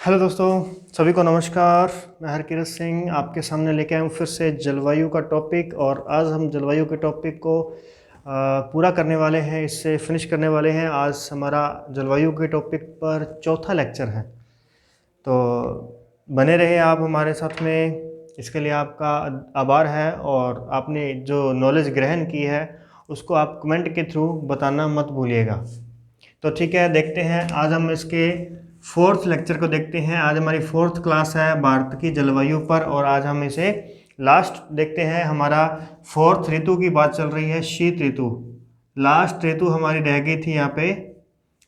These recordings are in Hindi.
हेलो दोस्तों, सभी को नमस्कार। मैं हरकिरत सिंह आपके सामने लेके आया हूँ फिर से जलवायु का टॉपिक। और आज हम जलवायु के टॉपिक को पूरा करने वाले हैं, इससे फिनिश करने वाले हैं। आज हमारा जलवायु के टॉपिक पर चौथा लेक्चर है, तो बने रहे आप हमारे साथ में। इसके लिए आपका आभार है, और आपने जो नॉलेज ग्रहण की है उसको आप कमेंट के थ्रू बताना मत भूलिएगा। तो ठीक है, देखते हैं आज हम इसके फोर्थ लेक्चर को देखते हैं। आज हमारी फोर्थ क्लास है भारत की जलवायु पर, और आज हम इसे लास्ट देखते हैं। हमारा फोर्थ ऋतु की बात चल रही है, शीत ऋतु। लास्ट ऋतु हमारी रह गई थी यहाँ पे,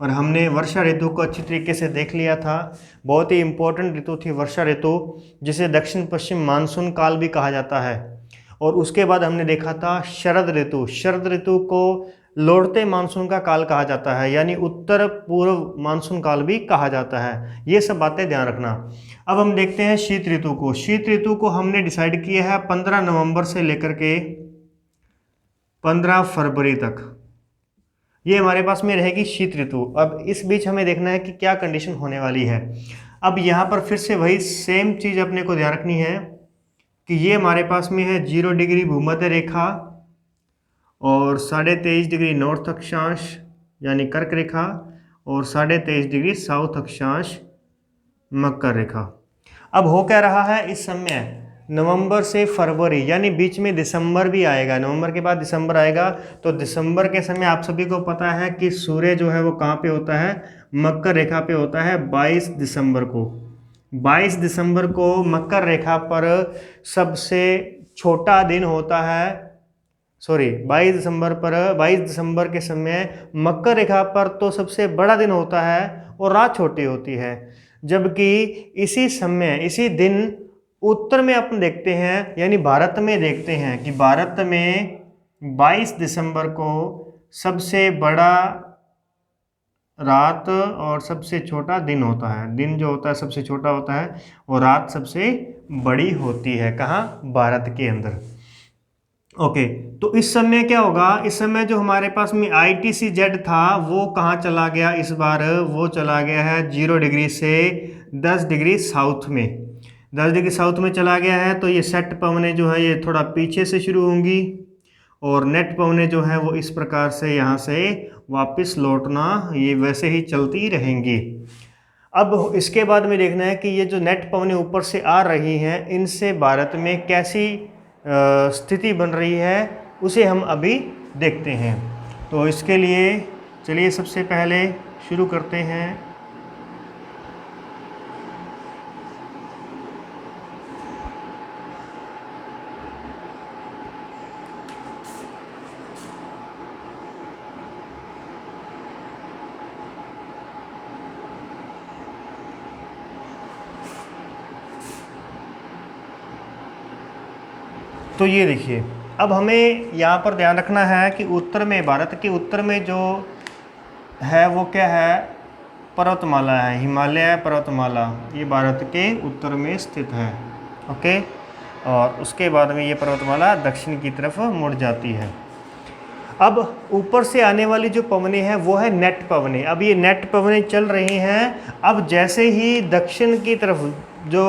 और हमने वर्षा ऋतु को अच्छी तरीके से देख लिया था। बहुत ही इम्पोर्टेंट ऋतु थी वर्षा ऋतु, जिसे दक्षिण पश्चिम मानसून काल भी कहा जाता है। और उसके बाद हमने देखा था शरद ऋतु। शरद ऋतु को लौटते मानसून का काल कहा जाता है, यानी उत्तर पूर्व मानसून काल भी कहा जाता है। ये सब बातें ध्यान रखना। अब हम देखते हैं शीत ऋतु को। शीत ऋतु को हमने डिसाइड किया है 15 नवंबर से लेकर के 15 फरवरी तक, ये हमारे पास में रहेगी शीत ऋतु। अब इस बीच हमें देखना है कि क्या कंडीशन होने वाली है। अब यहाँ पर फिर से वही सेम चीज़ अपने को ध्यान रखनी है कि ये हमारे पास में है 0 डिग्री भूमध्य रेखा और 23.5 डिग्री नॉर्थ अक्षांश यानी कर्क रेखा, और 23.5 डिग्री साउथ अक्षांश मकर रेखा। अब हो क्या रहा है इस समय, नवंबर से फरवरी यानी बीच में दिसंबर भी आएगा। नवंबर के बाद दिसंबर आएगा, तो दिसंबर के समय आप सभी को पता है कि सूर्य जो है वो कहाँ पे होता है, मकर रेखा पे होता है। 22 दिसंबर को 22 दिसंबर को मकर रेखा पर सबसे छोटा दिन होता है। 22 दिसंबर के समय मकर रेखा पर तो सबसे बड़ा दिन होता है और रात छोटी होती है। जबकि इसी समय इसी दिन उत्तर में अपन देखते हैं, यानी भारत में देखते हैं कि भारत में 22 दिसंबर को सबसे बड़ा रात और सबसे छोटा दिन होता है। दिन जो होता है सबसे छोटा होता है और रात सबसे बड़ी होती है। कहाँ? भारत के अंदर। ओके, तो इस समय क्या होगा, इस समय जो हमारे पास में ITCZ था वो कहाँ चला गया इस बार, वो चला गया है 0 डिग्री से 10 डिग्री साउथ में। 10 डिग्री साउथ में चला गया है। तो ये सेट पवनें जो है ये थोड़ा पीछे से शुरू होंगी, और नेट पवनें जो है वो इस प्रकार से यहाँ से वापस लौटना ये वैसे ही चलती रहेंगी। अब इसके बाद में देखना है कि ये जो नेट पवनें ऊपर से आ रही हैं, इनसे भारत में कैसी स्थिति बन रही है, उसे हम अभी देखते हैं। तो इसके लिए चलिए सबसे पहले शुरू करते हैं। तो ये देखिए, अब हमें यहाँ पर ध्यान रखना है कि उत्तर में, भारत के उत्तर में जो है वो क्या है, पर्वतमाला है, हिमालय पर्वतमाला। ये भारत के उत्तर में स्थित है। ओके, और उसके बाद में ये पर्वतमाला दक्षिण की तरफ मुड़ जाती है। अब ऊपर से आने वाली जो पवनें हैं वो है नेट पवनें। अब ये नेट पवनें चल रही हैं। अब जैसे ही दक्षिण की तरफ जो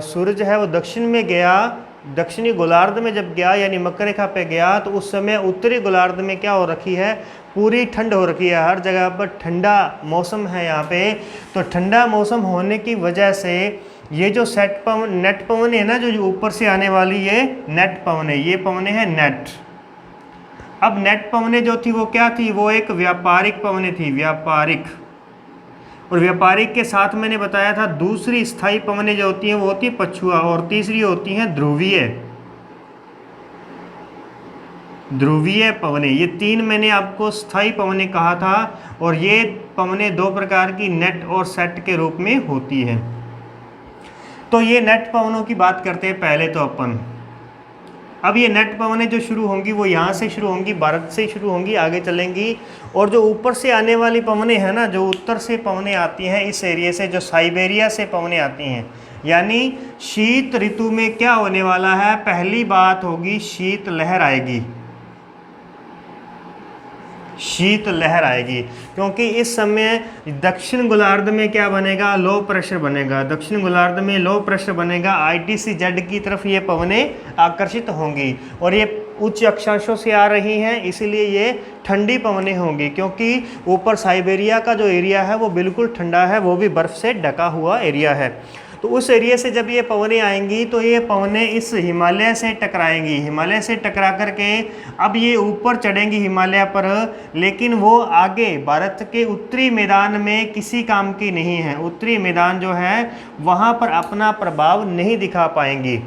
सूरज है वो दक्षिण में गया, दक्षिणी गोलार्ध में जब गया यानी मकर रेखा पे गया, तो उस समय उत्तरी गोलार्ध में क्या हो रखी है, पूरी ठंड हो रखी है। हर जगह पर ठंडा मौसम है यहाँ पे। तो ठंडा मौसम होने की वजह से ये जो नेट पवन है ना, जो ऊपर से आने वाली ये नेट पवन है, ये पवनें हैं नेट। अब नेट पवनें जो थी वो क्या थी, वो एक व्यापारिक पवनें थी, व्यापारिक। और व्यापारिक के साथ मैंने बताया था दूसरी स्थायी पवनें जो होती हैं वो होती है पछुआ, और तीसरी होती हैं ध्रुवीय। ध्रुवीय पवनें, ये 3 मैंने आपको स्थायी पवनें कहा था। और ये पवनें 2 प्रकार की नेट और सेट के रूप में होती हैं। तो ये नेट पवनों की बात करते हैं पहले तो अपन। अब ये नेट पवनें जो शुरू होंगी वो यहाँ से शुरू होंगी, भारत से शुरू होंगी, आगे चलेंगी। और जो ऊपर से आने वाली पवनें हैं ना, जो उत्तर से पवनें आती हैं इस एरिया से, जो साइबेरिया से पवनें आती हैं, यानी शीत ऋतु में क्या होने वाला है, पहली बात होगी शीत लहर आएगी। शीत लहर आएगी, क्योंकि इस समय दक्षिण गोलार्ध में क्या बनेगा, लो प्रेशर बनेगा। दक्षिण गोलार्ध में लो प्रेशर बनेगा, ITCZ की तरफ ये पवनें आकर्षित होंगी और ये उच्च अक्षांशों से आ रही हैं, इसीलिए ये ठंडी पवनें होंगी, क्योंकि ऊपर साइबेरिया का जो एरिया है वो बिल्कुल ठंडा है, वो भी बर्फ़ से ढका हुआ एरिया है। तो उस एरिया से जब ये पवनें आएंगी तो ये पवनें इस हिमालय से टकराएंगी, हिमालय से टकरा करके अब ये ऊपर चढ़ेंगी हिमालय पर, लेकिन वो आगे भारत के उत्तरी मैदान में किसी काम की नहीं है। उत्तरी मैदान जो है वहाँ पर अपना प्रभाव नहीं दिखा पाएंगी।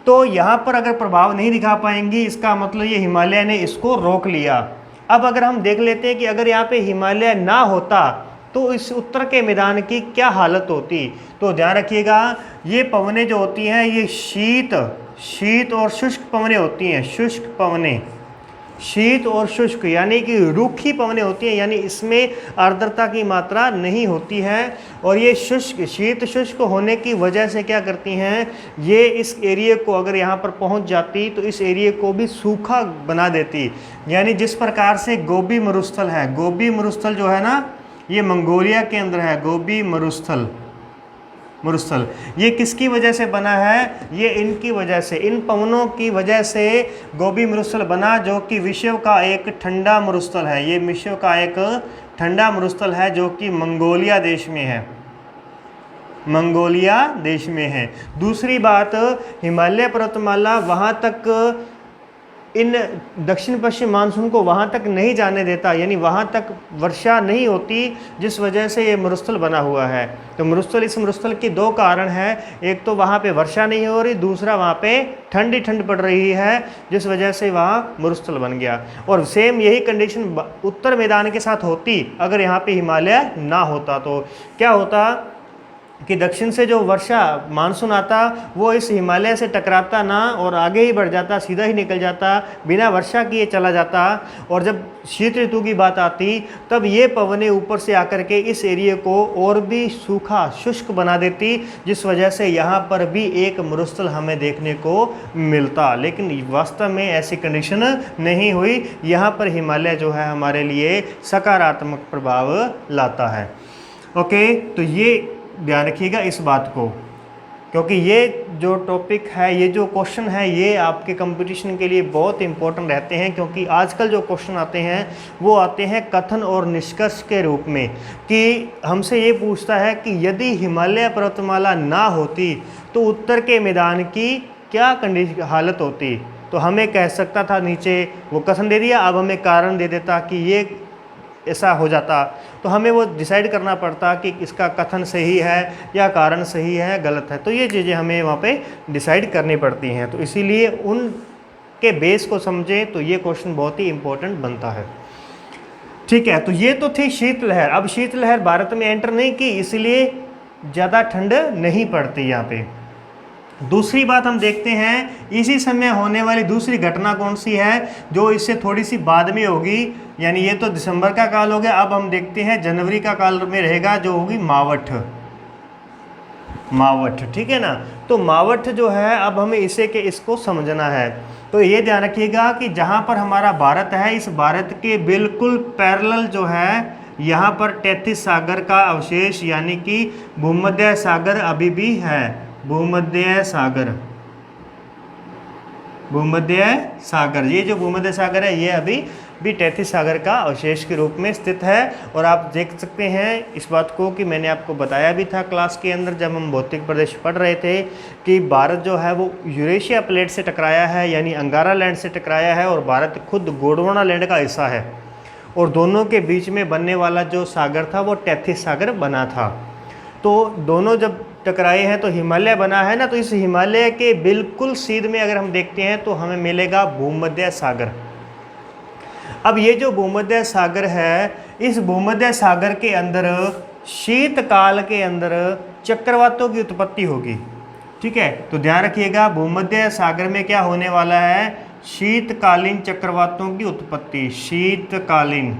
तो यहाँ पर अगर प्रभाव नहीं दिखा पाएंगी, इसका मतलब ये हिमालय ने इसको रोक लिया। अब अगर हम देख लेते हैं कि अगर यहाँ पे हिमालय ना होता तो इस उत्तर के मैदान की क्या हालत होती। तो ध्यान रखिएगा, ये पवनें जो होती हैं ये शीत और शुष्क पवनें होती हैं। शुष्क पवनें, शीत और शुष्क यानी कि रूखी पवनें होती हैं, यानी इसमें आर्द्रता की मात्रा नहीं होती है। और ये शीत शुष्क होने की वजह से क्या करती हैं, ये इस एरिया को अगर यहाँ पर पहुँच जाती तो इस एरिया को भी सूखा बना देती। यानी जिस प्रकार से गोबी मरुस्थल है, गोबी मरुस्थल जो है ना ये मंगोलिया के अंदर है। गोबी मरुस्थल ये किसकी वजह से बना है, ये इनकी वजह से, इन पवनों की वजह से गोबी मरुस्थल बना, जो कि विश्व का एक ठंडा मरुस्थल है। ये विश्व का एक ठंडा मरुस्थल है जो कि मंगोलिया देश में है, मंगोलिया देश में है। दूसरी बात, हिमालय पर्वतमाला वहाँ तक इन दक्षिण पश्चिम मानसून को वहाँ तक नहीं जाने देता, यानी वहाँ तक वर्षा नहीं होती, जिस वजह से ये मरुस्थल बना हुआ है। तो मरुस्थल, इस मरुस्थल के दो कारण हैं, एक तो वहाँ पे वर्षा नहीं हो रही, दूसरा वहाँ पे ठंड पड़ रही है, जिस वजह से वहाँ मरुस्थल बन गया। और सेम यही कंडीशन उत्तर मैदान के साथ होती अगर यहाँ पे हिमालय ना होता। तो क्या होता कि दक्षिण से जो वर्षा मानसून आता वो इस हिमालय से टकराता ना और आगे ही बढ़ जाता, सीधा ही निकल जाता, बिना वर्षा किए चला जाता। और जब शीत ऋतु की बात आती तब ये पवनें ऊपर से आकर के इस एरिया को और भी सूखा शुष्क बना देती, जिस वजह से यहाँ पर भी एक मरुस्थल हमें देखने को मिलता। लेकिन वास्तव में ऐसी कंडीशन नहीं हुई, यहाँ पर हिमालय जो है हमारे लिए सकारात्मक प्रभाव लाता है। ओके, तो ये ध्यान रखिएगा इस बात को, क्योंकि ये जो टॉपिक है, ये जो क्वेश्चन है, ये आपके कंपटीशन के लिए बहुत इंपॉर्टेंट रहते हैं। क्योंकि आजकल जो क्वेश्चन आते हैं वो आते हैं कथन और निष्कर्ष के रूप में, कि हमसे ये पूछता है कि यदि हिमालय पर्वतमाला ना होती तो उत्तर के मैदान की क्या हालत होती। तो हमें कह सकता था, नीचे वो कथन दे दिया, अब हमें कारण दे देता कि ये ऐसा हो जाता, तो हमें वो डिसाइड करना पड़ता कि इसका कथन सही है या कारण सही है, गलत है। तो ये चीज़ें हमें वहाँ पे डिसाइड करनी पड़ती हैं। तो इसीलिए उनके बेस को समझें तो ये क्वेश्चन बहुत ही इम्पोर्टेंट बनता है। ठीक है, तो ये तो थी शीतलहर। अब शीतलहर भारत में एंटर नहीं की, इसलिए ज़्यादा ठंड नहीं पड़ती यहाँ पे। दूसरी बात हम देखते हैं, इसी समय होने वाली दूसरी घटना कौन सी है, जो इससे थोड़ी सी बाद में होगी। यानी ये तो दिसंबर का काल हो गया, अब हम देखते हैं जनवरी का काल में रहेगा, जो होगी मावठ। ठीक है ना। तो मावठ जो है, अब हमें इसको समझना है। तो ये ध्यान रखिएगा कि जहाँ पर हमारा भारत है, इस भारत के बिल्कुल पैरेलल जो है, यहाँ पर तैतीस सागर का अवशेष यानी कि भूमध्य सागर अभी भी है। भूमध्य सागर, ये जो भूमध्य सागर है ये अभी भी तैतीस सागर का अवशेष के रूप में स्थित है। और आप देख सकते हैं इस बात को कि मैंने आपको बताया भी था क्लास के अंदर जब हम भौतिक प्रदेश पढ़ रहे थे, कि भारत जो है वो यूरेशिया प्लेट से टकराया है, यानी अंगारा लैंड से टकराया है, और भारत खुद गोंडवाना लैंड का हिस्सा है। और दोनों के बीच में बनने वाला जो सागर था वो तैतीस सागर बना था। तो दोनों जब टकराए हैं तो हिमालय बना है ना, तो इस हिमालय के बिल्कुल सीध में अगर हम देखते हैं तो हमें मिलेगा भूमध्य सागर। अब ये जो भूमध्य सागर है, इस भूमध्य सागर के अंदर शीतकाल के अंदर चक्रवातों की उत्पत्ति होगी। ठीक है, तो ध्यान रखिएगा, भूमध्य सागर में क्या होने वाला है, शीतकालीन चक्रवातों की उत्पत्ति। शीतकालीन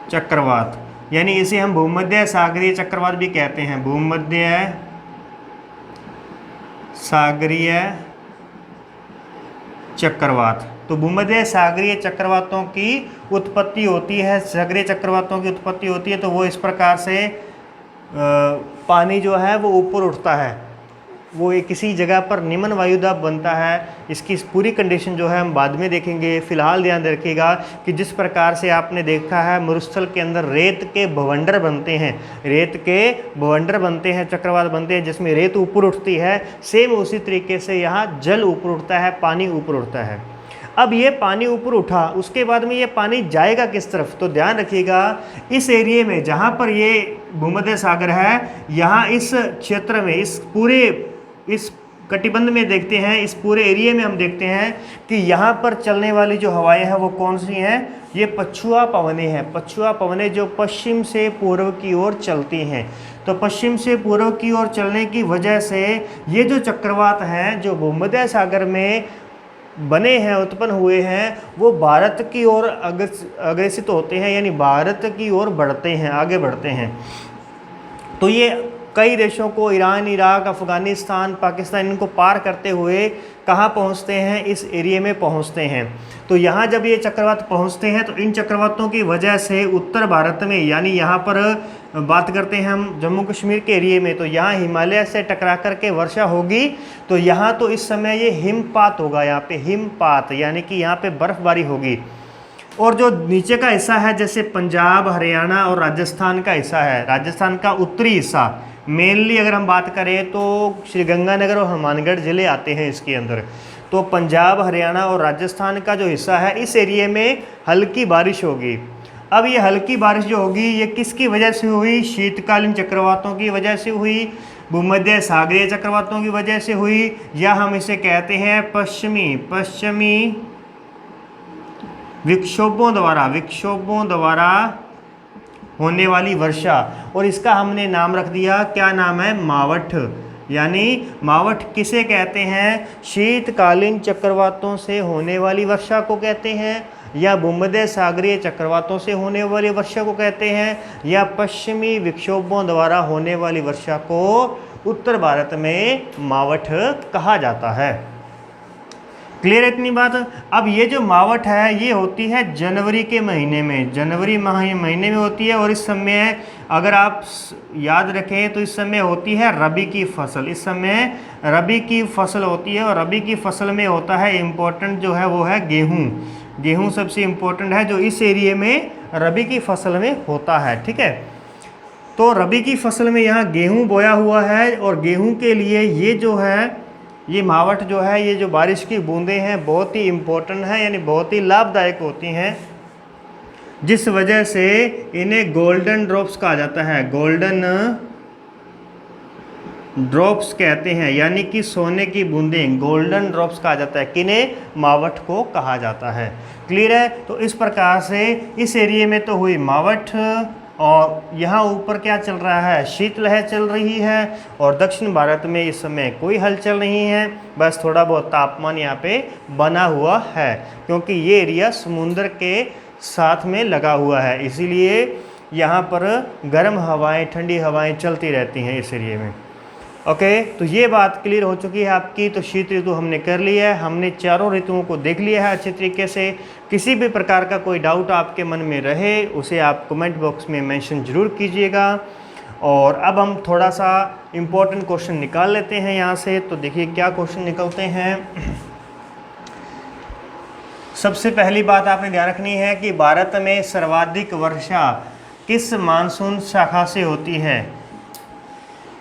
चक्रवात, यानी इसे हम भूमध्य सागरीय चक्रवात भी कहते हैं। भूमध्य सागरीय चक्रवात। तो भूमध्य सागरीय चक्रवातों की उत्पत्ति होती है, सागरीय चक्रवातों की उत्पत्ति होती है तो वो इस प्रकार से पानी जो है वो ऊपर उठता है, वो एक किसी जगह पर निम्न वायुदाब बनता है। इसकी पूरी कंडीशन जो है हम बाद में देखेंगे। फिलहाल ध्यान रखिएगा कि जिस प्रकार से आपने देखा है मरुस्थल के अंदर रेत के भवंडर बनते हैं, रेत के भवंडर बनते हैं, चक्रवात बनते हैं जिसमें रेत ऊपर उठती है, सेम उसी तरीके से यहाँ जल ऊपर उठता है, पानी ऊपर उठता है। अब ये पानी ऊपर उठा, उसके बाद में ये पानी जाएगा किस तरफ? तो ध्यान रखिएगा इस एरिए में जहाँ पर ये भूमध्य सागर है, यहाँ इस क्षेत्र में, इस पूरे इस कटिबंध में देखते हैं, इस पूरे एरिया में हम देखते हैं कि यहाँ पर चलने वाली जो हवाएं हैं वो कौन सी हैं? ये पछुआ पवनें हैं। पछुआ पवनें जो पश्चिम से पूर्व की ओर चलती हैं। तो पश्चिम से पूर्व की ओर चलने की वजह से ये जो चक्रवात हैं जो भूमध्य सागर में बने हैं, उत्पन्न हुए हैं, वो भारत की ओर अग्रसित होते हैं, यानी भारत की ओर बढ़ते हैं, आगे बढ़ते हैं। तो ये कई देशों को, ईरान, इराक, अफ़गानिस्तान, पाकिस्तान, इनको पार करते हुए कहाँ पहुँचते हैं? इस एरिया में पहुँचते हैं। तो यहाँ जब ये चक्रवात पहुँचते हैं तो इन चक्रवातों की वजह से उत्तर भारत में, यानी यहाँ पर बात करते हैं हम जम्मू कश्मीर के एरिए में, तो यहाँ हिमालय से टकरा करके वर्षा होगी। तो यहाँ तो इस समय ये हिमपात होगा, यहाँ पे हिमपात, यानी कि यहाँ पे बर्फबारी होगी। और जो नीचे का हिस्सा है जैसे पंजाब, हरियाणा और राजस्थान का हिस्सा है, राजस्थान का उत्तरी हिस्सा मेनली अगर हम बात करें तो श्रीगंगानगर और हनुमानगढ़ ज़िले आते हैं इसके अंदर। तो पंजाब, हरियाणा और राजस्थान का जो हिस्सा है इस एरिए में हल्की बारिश होगी। अब ये हल्की बारिश जो होगी ये किसकी वजह से हुई? शीतकालीन चक्रवातों की वजह से हुई, भूमध्य सागरीय चक्रवातों की वजह से हुई, या हम इसे कहते हैं पश्चिमी विक्षोभों द्वारा होने वाली वर्षा। और इसका हमने नाम रख दिया, क्या नाम है? मावठ। यानी मावठ किसे कहते हैं? शीतकालीन चक्रवातों से होने वाली वर्षा को कहते हैं, या भूमध्य सागरीय चक्रवातों से होने वाली वर्षा को कहते हैं, या पश्चिमी विक्षोभों द्वारा होने वाली वर्षा को उत्तर भारत में मावठ कहा जाता है। क्लियर है इतनी बात? अब ये जो मावठ है ये होती है जनवरी के महीने में, जनवरी महीने में होती है। और इस समय अगर आप याद रखें तो इस समय होती है रबी की फसल, इस समय रबी की फसल होती है। और रबी की फसल में होता है इम्पोर्टेंट जो है वो है गेहूँ। गेहूँ सबसे इम्पोर्टेंट है जो इस एरिए में रबी की फसल में होता है, ठीक है। तो रबी की फसल में यहाँ गेहूँ बोया हुआ है, और गेहूँ के लिए ये जो है, ये मावठ जो है, ये जो बारिश की बूंदें हैं बहुत ही इम्पोर्टेंट है, यानी बहुत ही लाभदायक होती हैं, जिस वजह से इन्हें गोल्डन ड्रॉप्स कहा जाता है। गोल्डन ड्रॉप्स कहते हैं, यानी कि सोने की बूंदें, गोल्डन ड्रॉप्स कहा जाता है। किन्हें? मावठ को कहा जाता है। क्लियर है? तो इस प्रकार से इस एरिए में तो हुई मावठ, और यहाँ ऊपर क्या चल रहा है? शीतलहर चल रही है। और दक्षिण भारत में इस समय कोई हलचल नहीं है, बस थोड़ा बहुत तापमान यहाँ पे बना हुआ है, क्योंकि ये एरिया समुद्र के साथ में लगा हुआ है, इसीलिए यहाँ पर गर्म हवाएं, ठंडी हवाएं चलती रहती हैं इस एरिए में। ओके, तो ये बात क्लियर हो चुकी है आपकी। तो शीत ऋतु हमने कर लिया है, हमने चारों ऋतुओं को देख लिया है अच्छे तरीके से। किसी भी प्रकार का कोई डाउट आपके मन में रहे उसे आप कमेंट बॉक्स में मेंशन ज़रूर कीजिएगा। और अब हम थोड़ा सा इम्पोर्टेंट क्वेश्चन निकाल लेते हैं यहाँ से। तो देखिए क्या क्वेश्चन निकलते हैं। सबसे पहली बात आपने ध्यान रखनी है कि भारत में सर्वाधिक वर्षा किस मानसून शाखा से होती है?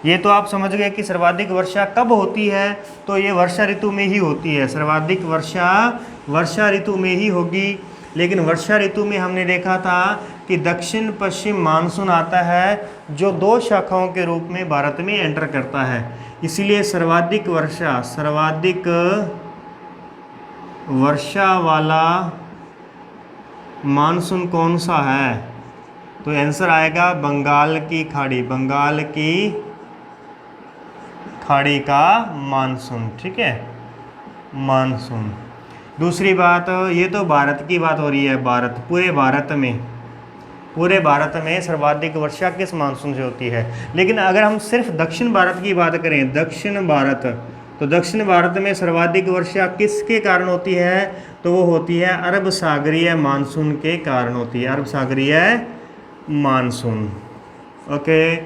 ये तो आप समझ गए कि सर्वाधिक वर्षा कब होती है, तो ये वर्षा ऋतु में ही होती है। सर्वाधिक वर्षा वर्षा ऋतु में ही होगी। लेकिन वर्षा ऋतु में हमने देखा था कि दक्षिण पश्चिम मानसून आता है, जो 2 शाखाओं के रूप में भारत में एंटर करता है। इसीलिए सर्वाधिक वर्षा वाला मानसून कौन सा है? तो आंसर आएगा बंगाल की खाड़ी का मानसून, ठीक है, मानसून। दूसरी बात, ये तो भारत की बात हो रही है, पूरे भारत में सर्वाधिक वर्षा किस मानसून से होती है। लेकिन अगर हम सिर्फ दक्षिण भारत की बात करें, दक्षिण भारत, तो दक्षिण भारत में सर्वाधिक वर्षा किसके कारण होती है? तो वो होती है अरब सागरीय मानसून के कारण होती है, अरब सागरीय मानसून। ओके,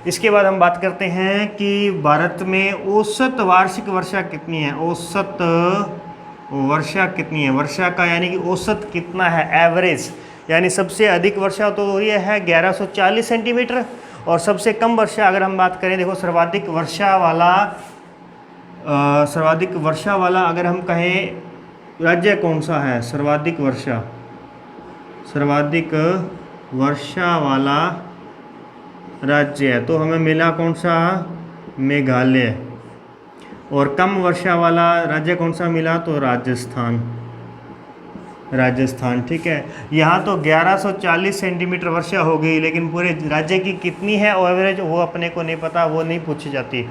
इसके बाद हम बात करते हैं कि भारत में औसत वार्षिक वर्षा कितनी है। औसत वर्षा कितनी है? वर्षा का यानी कि औसत कितना है, एवरेज, यानी सबसे अधिक वर्षा तो ये है 1140 सेंटीमीटर, और सबसे कम वर्षा अगर हम बात करें, देखो सर्वाधिक वर्षा वाला अगर हम कहें राज्य कौन सा है? सर्वाधिक वर्षा वाला राज्य है तो हमें मिला कौन सा? मेघालय। और कम वर्षा वाला राज्य कौन सा मिला? तो राजस्थान। ठीक है, यहाँ तो 1140 सेंटीमीटर वर्षा हो गई, लेकिन पूरे राज्य की कितनी है एवरेज वो अपने को नहीं पता, वो नहीं पूछी जाती।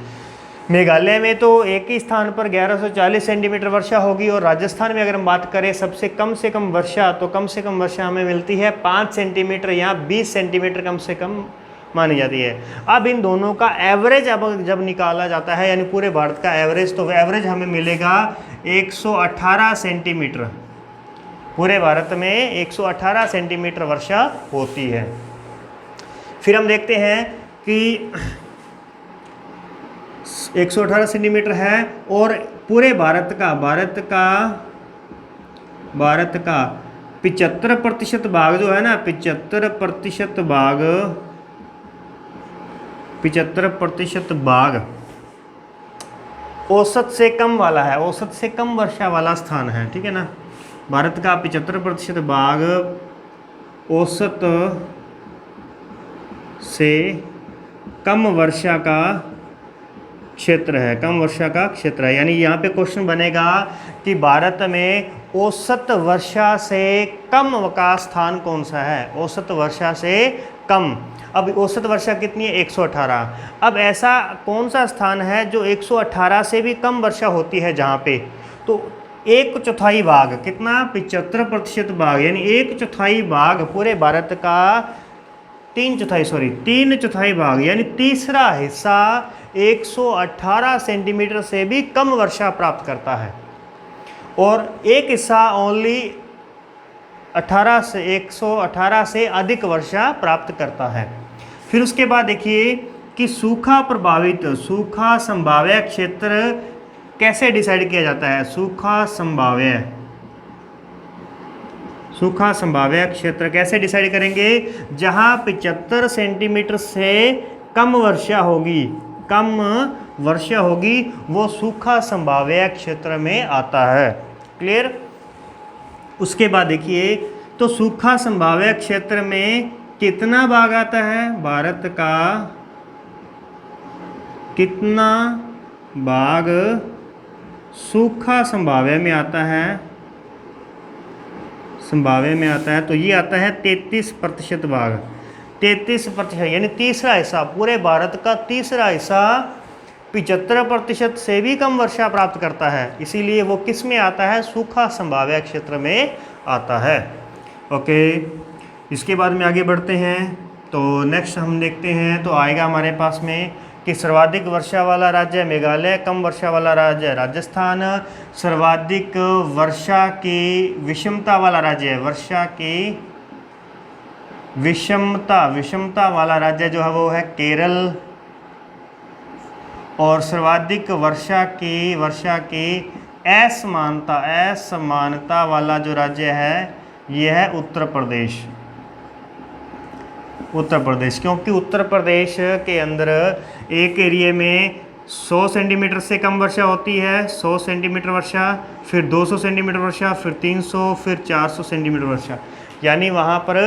मेघालय में तो एक ही स्थान पर 1140 सेंटीमीटर वर्षा होगी, और राजस्थान में अगर हम बात करें सबसे कम से कम वर्षा, तो कम से कम वर्षा हमें मिलती है 5 सेंटीमीटर, यहाँ 20 सेंटीमीटर कम से कम मानी जाती है। अब इन दोनों का एवरेज अब जब निकाला जाता है, यानी पूरे भारत का एवरेज, तो एवरेज हमें मिलेगा 118 सेंटीमीटर। पूरे भारत में 118 सेंटीमीटर वर्षा होती है। फिर हम देखते हैं कि 118 सेंटीमीटर है, और पूरे भारत का 75% भाग जो है ना, 75% भाग औसत से कम वाला है, औसत से कम वर्षा वाला स्थान है। ठीक है ना, भारत का 75% भाग औसत से कम वर्षा का क्षेत्र है, कम वर्षा का क्षेत्र है। यानी यहाँ पे क्वेश्चन बनेगा कि भारत में औसत वर्षा से कम का स्थान कौन सा है? औसत वर्षा से कम। अब औसत वर्षा कितनी है? 118। अब ऐसा कौन सा स्थान है जो 118 से भी कम वर्षा होती है जहाँ पे? तो 1/4 भाग, कितना? 75% भाग, यानी 1/4 भाग पूरे भारत का 3/4 भाग, यानी तीसरा हिस्सा 118 सेंटीमीटर से भी कम वर्षा प्राप्त करता है, और एक हिस्सा ओनली 118 से अधिक वर्षा प्राप्त करता है। फिर उसके बाद देखिए कि सूखा संभाव्य क्षेत्र कैसे डिसाइड किया जाता है? सूखा संभाव्य क्षेत्र कैसे डिसाइड करेंगे? जहां 75 सेंटीमीटर से कम वर्षा होगी वो सूखा संभाव्य क्षेत्र में आता है। क्लियर? उसके बाद देखिए, तो सूखा संभाव्य क्षेत्र में कितना भाग आता है? भारत का कितना भाग सूखा संभाव्य में आता है? तो ये आता है 33% भाग। 33% यानी तीसरा हिस्सा, पूरे भारत का तीसरा हिस्सा 75% से भी कम वर्षा प्राप्त करता है, इसीलिए वो किस में आता है? सूखा संभाव्य क्षेत्र में आता है। ओके, इसके बाद में आगे बढ़ते हैं। तो नेक्स्ट हम देखते हैं, तो आएगा हमारे पास में कि सर्वाधिक वर्षा वाला राज्य मेघालय, कम वर्षा वाला राज्य राजस्थान, सर्वाधिक वर्षा की विषमता वाला राज्य, वर्षा की विषमता वाला राज्य जो है वो है केरल, और सर्वाधिक वर्षा की असमानता वाला जो राज्य है ये है उत्तर प्रदेश, क्योंकि उत्तर प्रदेश के अंदर एक एरिया में 100 सेंटीमीटर से कम वर्षा होती है, 100 सेंटीमीटर वर्षा, फिर 200 सेंटीमीटर वर्षा, फिर 300, फिर 400 सेंटीमीटर वर्षा, यानी वहाँ पर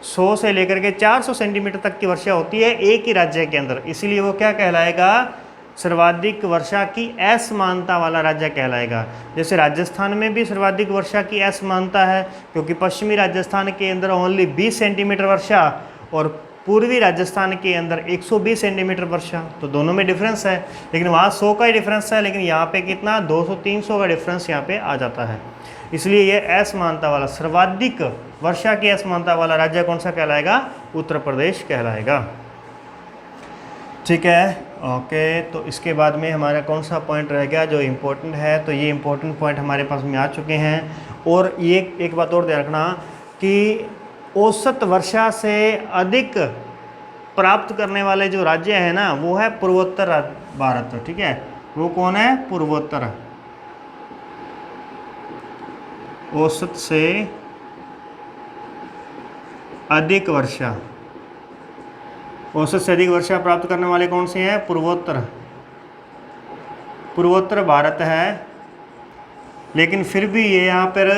100 से लेकर के 400 सेंटीमीटर तक की वर्षा होती है एक ही राज्य के अंदर, इसीलिए वो क्या कहलाएगा? सर्वाधिक वर्षा की असमानता वाला राज्य कहलाएगा। जैसे राजस्थान में भी सर्वाधिक वर्षा की असमानता है, क्योंकि पश्चिमी राजस्थान के अंदर ओनली 20 सेंटीमीटर वर्षा और पूर्वी राजस्थान के अंदर 120 सेंटीमीटर वर्षा, तो दोनों में डिफरेंस है, लेकिन वहाँ 100 का ही डिफरेंस है, लेकिन यहाँ पे कितना? 200-300 का डिफरेंस यहाँ पे आ जाता है। इसलिए ये असमानता वाला, सर्वाधिक वर्षा की असमानता वाला राज्य कौन सा कहलाएगा? उत्तर प्रदेश कहलाएगा। ठीक है, ओके, तो इसके बाद में हमारा कौन सा पॉइंट रह गया जो इम्पोर्टेंट है? तो ये इम्पोर्टेंट पॉइंट हमारे पास में आ चुके हैं। और ये एक बात और ध्यान रखना कि औसत वर्षा से अधिक प्राप्त करने वाले जो राज्य हैं ना, वो है पूर्वोत्तर भारत। ठीक है, वो कौन है? पूर्वोत्तर। औसत से अधिक वर्षा, औसत से अधिक वर्षा प्राप्त करने वाले कौन से हैं? पूर्वोत्तर। पूर्वोत्तर भारत है। लेकिन फिर भी ये यहाँ पर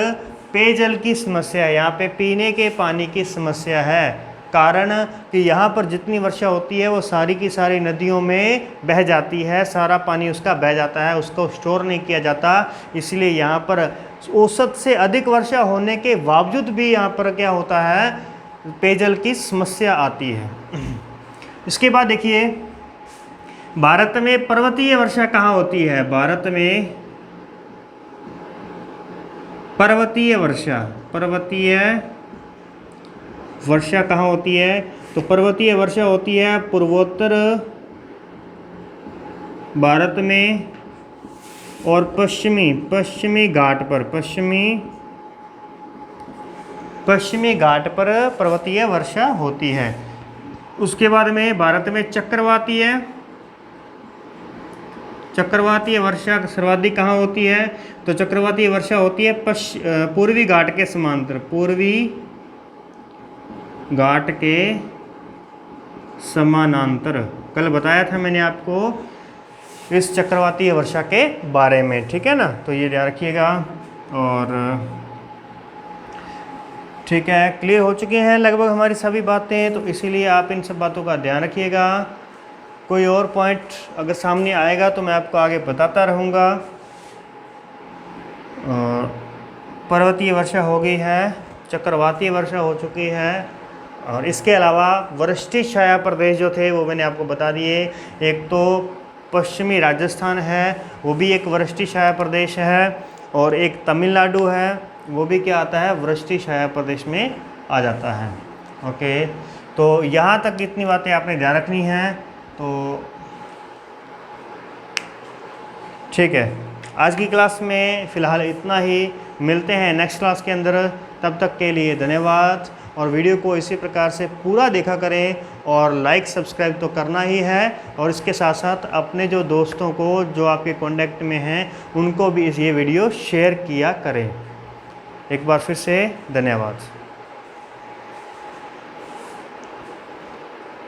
पेयजल की समस्या है, यहाँ पे पीने के पानी की समस्या है। कारण कि यहाँ पर जितनी वर्षा होती है वो सारी की सारी नदियों में बह जाती है, सारा पानी उसका बह जाता है, उसको स्टोर नहीं किया जाता। इसलिए यहाँ पर औसत से अधिक वर्षा होने के बावजूद भी यहाँ पर क्या होता है? पेयजल की समस्या आती है। इसके बाद देखिए, भारत में पर्वतीय वर्षा कहाँ होती है? भारत में पर्वतीय वर्षा कहाँ होती है? तो पर्वतीय वर्षा होती है पूर्वोत्तर भारत में और पश्चिमी घाट पर, पश्चिमी घाट पर पर्वतीय वर्षा होती है। उसके बाद में भारत में चक्रवातीय वर्षा सर्वाधिक कहाँ होती है? तो चक्रवातीय वर्षा होती है पूर्वी घाट के समांतर, पूर्वी घाट के समानांतर। कल बताया था मैंने आपको इस चक्रवातीय वर्षा के बारे में, ठीक है ना? तो ये ध्यान रखिएगा। और ठीक है, क्लियर हो चुके हैं लगभग हमारी सभी बातें, तो इसीलिए आप इन सब बातों का ध्यान रखिएगा। कोई और पॉइंट अगर सामने आएगा तो मैं आपको आगे बताता रहूँगा। पर्वतीय वर्षा हो गई है, चक्रवातीय वर्षा हो चुकी है, और इसके अलावा वृष्टि छाया प्रदेश जो थे वो मैंने आपको बता दिए। एक तो पश्चिमी राजस्थान है, वो भी एक वृष्टि छाया प्रदेश है, और एक तमिलनाडु है, वो भी क्या आता है? वृष्टि छाया प्रदेश में आ जाता है। ओके, तो यहाँ तक इतनी बातें आपने ध्यान रखनी हैं। तो ठीक है, आज की क्लास में फ़िलहाल इतना ही। मिलते हैं नेक्स्ट क्लास के अंदर, तब तक के लिए धन्यवाद। और वीडियो को इसी प्रकार से पूरा देखा करें, और लाइक सब्सक्राइब तो करना ही है, और इसके साथ साथ अपने जो दोस्तों को जो आपके कॉन्टेक्ट में हैं उनको भी ये वीडियो शेयर किया करें। एक बार फिर से धन्यवाद।